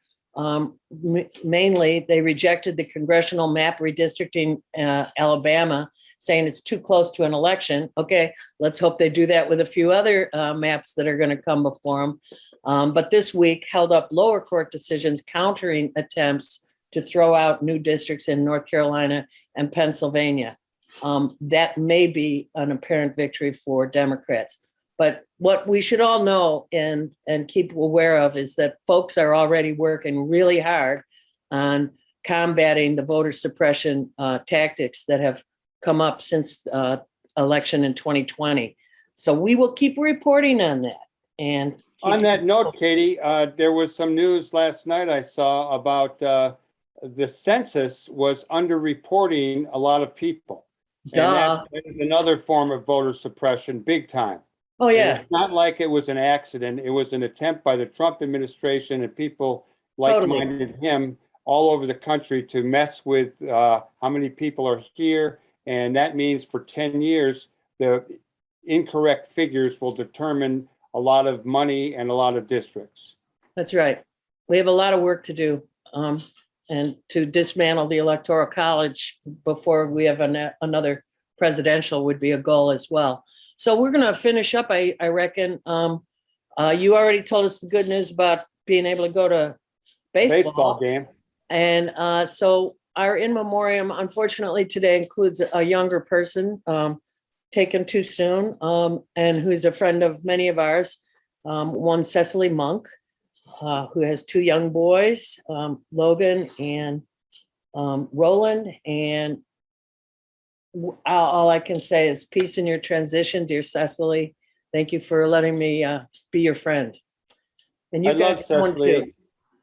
B: Mainly, they rejected the congressional map redistricting Alabama, saying it's too close to an election. Okay, let's hope they do that with a few other maps that are going to come before them. But this week held up lower court decisions countering attempts to throw out new districts in North Carolina and Pennsylvania. That may be an apparent victory for Democrats. But what we should all know and keep aware of is that folks are already working really hard on combating the voter suppression tactics that have come up since election in 2020. So we will keep reporting on that. And
A: on that note, Katie, there was some news last night I saw about the census was underreporting a lot of people.
B: Duh.
A: And that is another form of voter suppression, big time.
B: Oh, yeah.
A: And it's not like it was an accident. It was an attempt by the Trump administration and people like-minded him all over the country to mess with how many people are here. And that means for 10 years, the incorrect figures will determine a lot of money and a lot of districts.
B: That's right. We have a lot of work to do and to dismantle the Electoral College before we have another presidential would be a goal as well. So we're going to finish up, I reckon. You already told us the good news about being able to go to baseball
A: game.
B: And so our in memoriam, unfortunately, today includes a younger person taken too soon and who's a friend of many of ours, one Cecily Monk, who has 2 young boys, Logan and Roland. And all I can say is peace in your transition, dear Cecily. Thank you for letting me be your friend. And you
A: I love Cecily.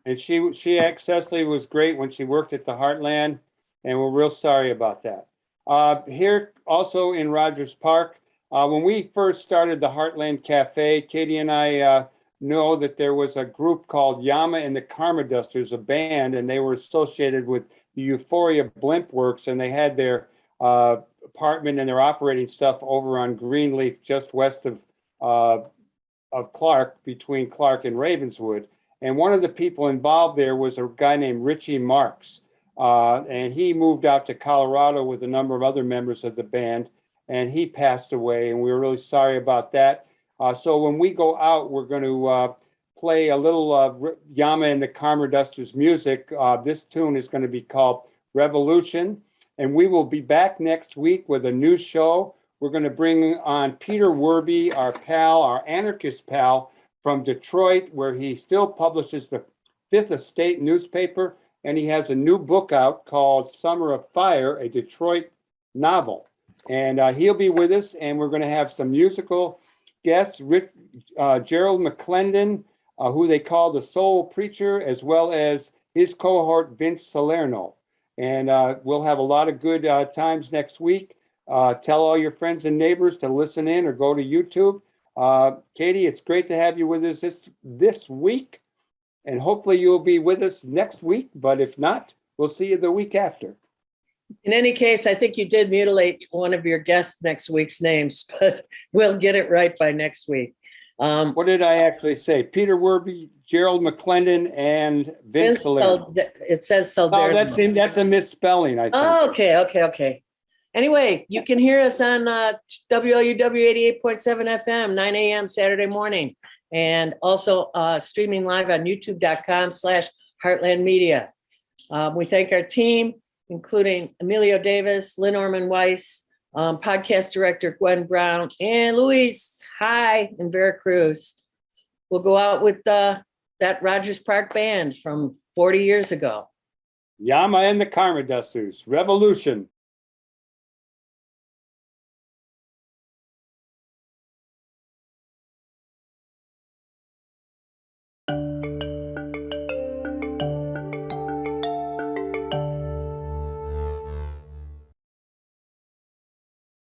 A: And Cecily was great when she worked at the Heartland, and we're real sorry about that. Here also in Rogers Park, when we first started the Heartland Cafe, Katie and I know that there was a group called Yama and the Karma Dusters, a band, and they were associated with the Euphoria Blimp Works, and they had their apartment and they're operating stuff over on Greenleaf, just west of Clark, between Clark and Ravenswood. And one of the people involved there was a guy named Richie Marks. And he moved out to Colorado with a number of other members of the band, and he passed away, and we were really sorry about that. So when we go out, we're going to play a little Yama and the Karma Dusters music. This tune is going to be called Revolution, and we will be back next week with a new show. We're going to bring on Peter Werby, our pal, our anarchist pal from Detroit, where he still publishes the Fifth Estate newspaper, and he has a new book out called Summer of Fire, a Detroit novel. And he'll be with us, and we're going to have some musical guests, Gerald McClendon, who they call the Soul Preacher, as well as his cohort, Vince Salerno. And we'll have a lot of good times next week. Tell all your friends and neighbors to listen in or go to YouTube. Katy, it's great to have you with us this week. And hopefully you'll be with us next week. But if not, we'll see you the week after.
B: In any case, I think you did mutilate one of your guests next week's names, but we'll get it right by next week.
A: What did I actually say? Peter Werby, Gerald McClendon, and Vince Salerno.
B: It says
A: No,
B: Salderno.
A: that's a misspelling, I think.
B: Oh, okay. Anyway, you can hear us on WLUW 88.7 FM, 9 a.m. Saturday morning, and also streaming live on youtube.com/Heartland Media. We thank our team, including Emilio Davis, Lynn Orman Weiss, podcast director Gwen Brown, and Luis in Veracruz. We'll go out with that Rogers Park band from 40 years ago.
A: Yama and the Karma Dusters, Revolution.